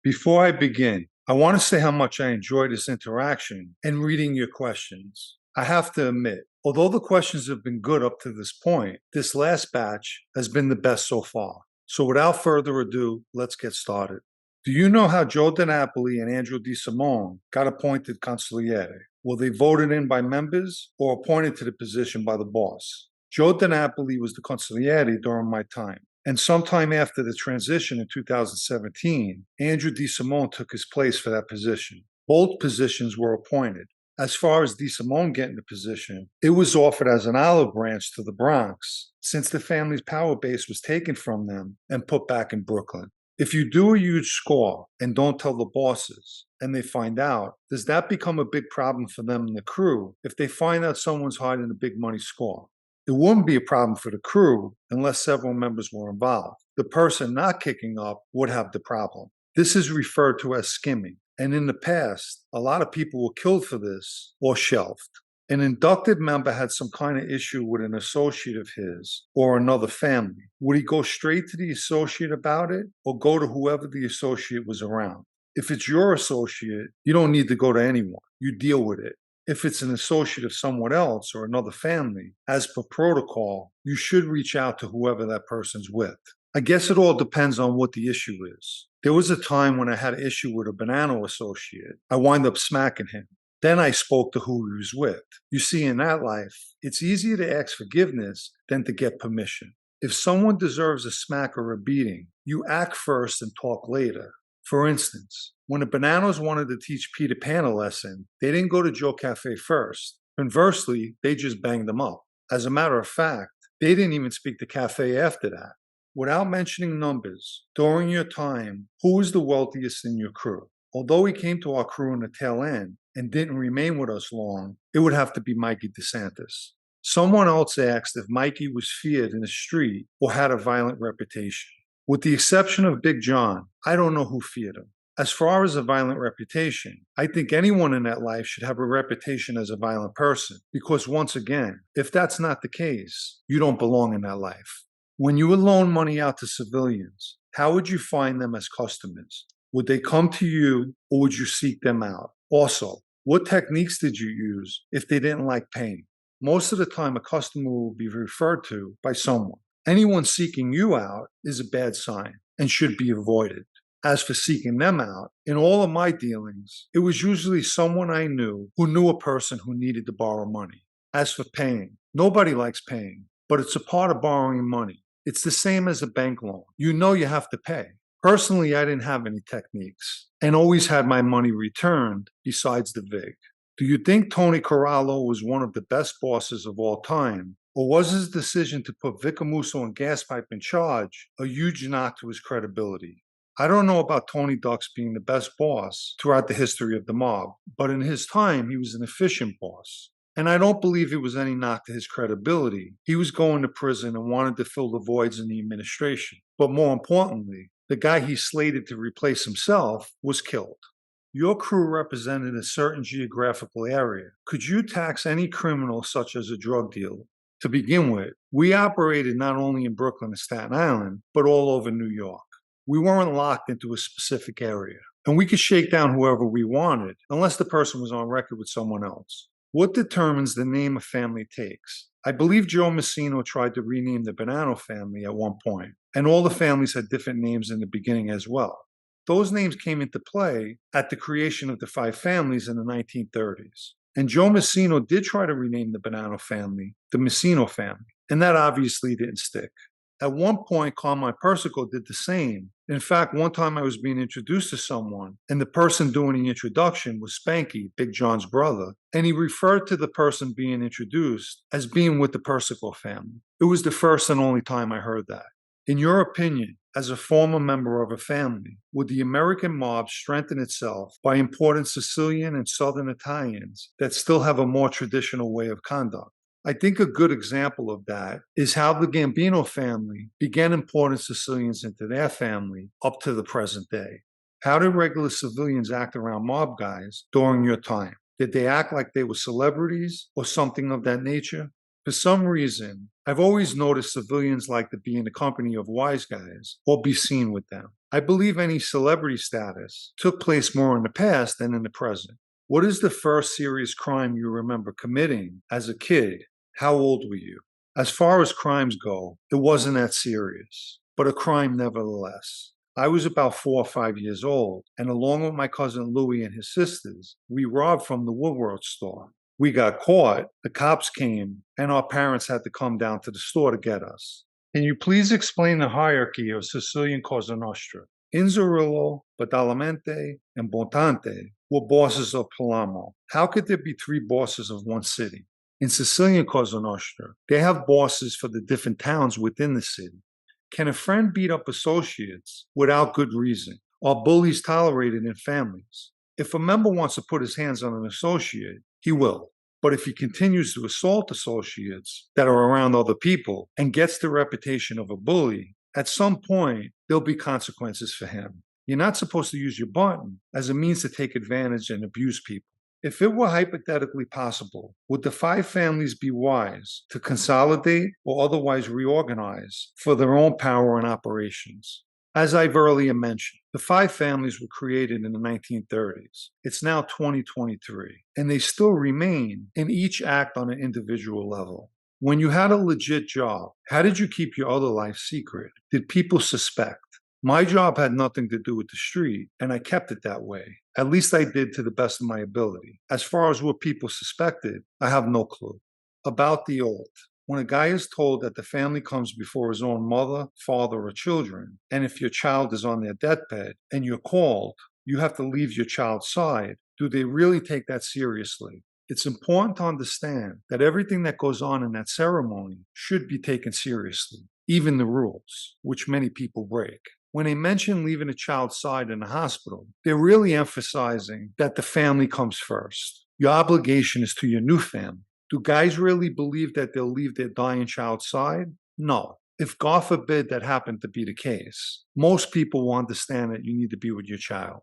Before I begin, I want to say how much I enjoy this interaction and reading your questions. I have to admit, although the questions have been good up to this point, this last batch has been the best so far. So without further ado, let's get started. Do you know how Joe Appley and Andrew Simone got appointed consolidate? Were they voted in by members or appointed to the position by the boss? Joe Appley was the consolidate during my time. And sometime after the transition in 2017, Andrew Simone took his place for that position. Both positions were appointed. As far as Simone getting the position, it was offered as an olive branch to the Bronx, since the family's power base was taken from them and put back in Brooklyn. If you do a huge score and don't tell the bosses, and they find out, does that become a big problem for them and the crew if they find out someone's hiding a big money score? It wouldn't be a problem for the crew unless several members were involved. The person not kicking up would have the problem. This is referred to as skimming, and in the past, a lot of people were killed for this or shelved. An inducted member had some kind of issue with an associate of his or another family. Would he go straight to the associate about it or go to whoever the associate was around? If it's your associate, you don't need to go to anyone. You deal with it. If it's an associate of someone else or another family, as per protocol, you should reach out to whoever that person's with. I guess it all depends on what the issue is. There was a time when I had an issue with a banana associate. I wind up smacking him. Then I spoke to who he was with. You see, in that life, it's easier to ask forgiveness than to get permission. If someone deserves a smack or a beating, you act first and talk later. For instance, when the Bananas wanted to teach Peter Pan a lesson, they didn't go to Joe Cafe first. Conversely, they just banged them up. As a matter of fact, they didn't even speak to Cafe after that. Without mentioning numbers, during your time, who was the wealthiest in your crew? Although he came to our crew in the tail end and didn't remain with us long, it would have to be Mikey DeSantis. Someone else asked if Mikey was feared in the street or had a violent reputation. With the exception of Big John, I don't know who feared him. As far as a violent reputation, I think anyone in that life should have a reputation as a violent person, because once again, if that's not the case, you don't belong in that life. When you would loan money out to civilians, how would you find them as customers? Would they come to you or would you seek them out? Also, what techniques did you use if they didn't like paying? Most of the time, a customer will be referred to by someone. Anyone seeking you out is a bad sign and should be avoided. As for seeking them out, in all of my dealings, it was usually someone I knew who knew a person who needed to borrow money. As for paying, nobody likes paying, but it's a part of borrowing money. It's the same as a bank loan. You know you have to pay. Personally, I didn't have any techniques and always had my money returned besides the VIG. Do you think Tony Corallo was one of the best bosses of all time? Or was his decision to put Vicamuso and Gaspipe in charge a huge knock to his credibility? I don't know about Tony Ducks being the best boss throughout the history of the mob, but in his time, he was an efficient boss. And I don't believe it was any knock to his credibility. He was going to prison and wanted to fill the voids in the administration. But more importantly, the guy he slated to replace himself was killed. Your crew represented a certain geographical area. Could you tax any criminal such as a drug dealer? To begin with, we operated not only in Brooklyn and Staten Island, but all over New York. We weren't locked into a specific area, and we could shake down whoever we wanted, unless the person was on record with someone else. What determines the name a family takes? I believe Joe Messino tried to rename the Bonanno family at one point, and all the families had different names in the beginning as well. Those names came into play at the creation of the 5 families in the 1930s. And Joe Messino did try to rename the Bonanno family the Messino family, and that obviously didn't stick. At one point, Carmine Persico did the same. In fact, one time I was being introduced to someone, and the person doing the introduction was Spanky, Big John's brother, and he referred to the person being introduced as being with the Persico family. It was the first and only time I heard that. In your opinion, as a former member of a family, would the American mob strengthen itself by importing Sicilian and Southern Italians that still have a more traditional way of conduct? I think a good example of that is how the Gambino family began importing Sicilians into their family up to the present day. How did regular civilians act around mob guys during your time? Did they act like they were celebrities or something of that nature? For some reason, I've always noticed civilians like to be in the company of wise guys or be seen with them. I believe any celebrity status took place more in the past than in the present. What is the first serious crime you remember committing as a kid? How old were you? As far as crimes go, it wasn't that serious, but a crime nevertheless. I was about 4 or 5 years old, and along with my cousin Louie and his sisters, we robbed from the Woolworth store. We got caught, the cops came, and our parents had to come down to the store to get us. Can you please explain the hierarchy of Sicilian Cosa Nostra? Inzerillo, Badalamenti, and Bontante were bosses of Palermo. How could there be three bosses of one city? In Sicilian Cosa Nostra, they have bosses for the different towns within the city. Can a friend beat up associates without good reason? Are bullies tolerated in families? If a member wants to put his hands on an associate, he will. But if he continues to assault associates that are around other people and gets the reputation of a bully, at some point, there'll be consequences for him. You're not supposed to use your button as a means to take advantage and abuse people. If it were hypothetically possible, would the five families be wise to consolidate or otherwise reorganize for their own power and operations? As I've earlier mentioned, the five families were created in the 1930s. It's now 2023, and they still remain, and each act on an individual level. When you had a legit job, how did you keep your other life secret? Did people suspect? My job had nothing to do with the street, and I kept it that way. At least I did to the best of my ability. As far as what people suspected, I have no clue. About the oath. When a guy is told that the family comes before his own mother, father, or children, and if your child is on their deathbed and you're called, you have to leave your child's side, do they really take that seriously? It's important to understand that everything that goes on in that ceremony should be taken seriously, even the rules, which many people break. When they mention leaving a child's side in the hospital, they're really emphasizing that the family comes first. Your obligation is to your new family. Do guys really believe that they'll leave their dying child's side? No. If God forbid that happened to be the case, most people will understand that you need to be with your child.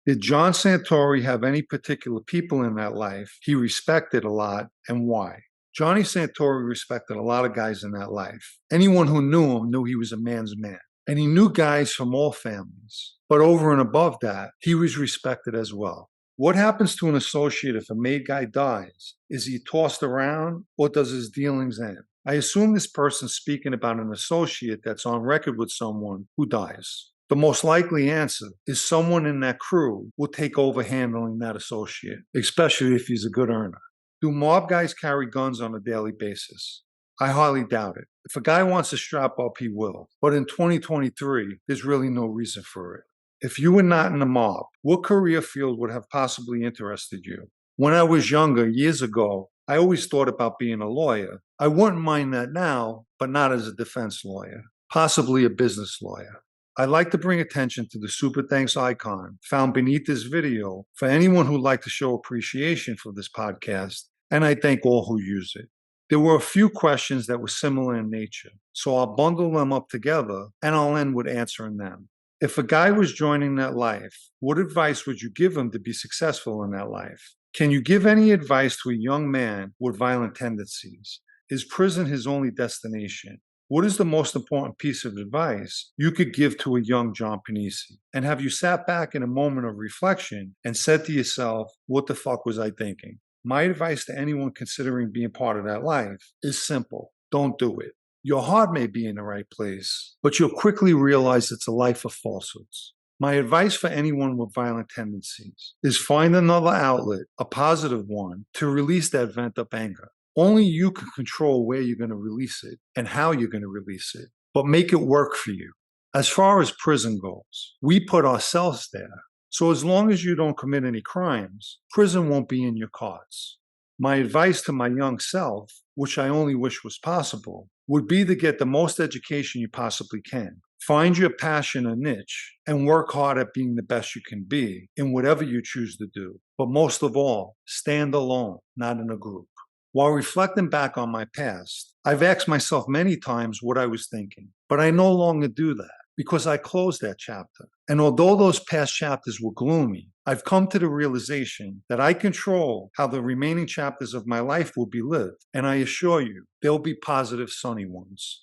Did John Santori have any particular people in that life he respected a lot, and why? Johnny Santori respected a lot of guys in that life. Anyone who knew him knew he was a man's man. And he knew guys from all families. But over and above that, he was respected as well. What happens to an associate if a made guy dies? Is he tossed around, or does his dealings end? I assume this person's speaking about an associate that's on record with someone who dies. The most likely answer is someone in that crew will take over handling that associate, especially if he's a good earner. Do mob guys carry guns on a daily basis? I highly doubt it. If a guy wants to strap up, he will. But in 2023, there's really no reason for it. If you were not in the mob, what career field would have possibly interested you? When I was younger, years ago, I always thought about being a lawyer. I wouldn't mind that now, but not as a defense lawyer. Possibly a business lawyer. I'd like to bring attention to the super thanks icon found beneath this video for anyone who'd like to show appreciation for this podcast, and I thank all who use it. There were a few questions that were similar in nature, so I'll bundle them up together and I'll end with answering them. If a guy was joining that life, what advice would you give him to be successful in that life? Can you give any advice to a young man with violent tendencies? Is prison his only destination? What is the most important piece of advice you could give to a young John Pennisi? And have you sat back in a moment of reflection and said to yourself, what the fuck was I thinking? My advice to anyone considering being part of that life is simple. Don't do it. Your heart may be in the right place, but you'll quickly realize it's a life of falsehoods. My advice for anyone with violent tendencies is find another outlet, a positive one, to release that pent-up anger. Only you can control where you're going to release it and how you're going to release it, but make it work for you. As far as prison goes, we put ourselves there. So as long as you don't commit any crimes, prison won't be in your cards. My advice to my young self, which I only wish was possible, would be to get the most education you possibly can. Find your passion or niche and work hard at being the best you can be in whatever you choose to do. But most of all, stand alone, not in a group. While reflecting back on my past, I've asked myself many times what I was thinking, but I no longer do that because I closed that chapter. And although those past chapters were gloomy, I've come to the realization that I control how the remaining chapters of my life will be lived, and I assure you, they'll be positive, sunny ones.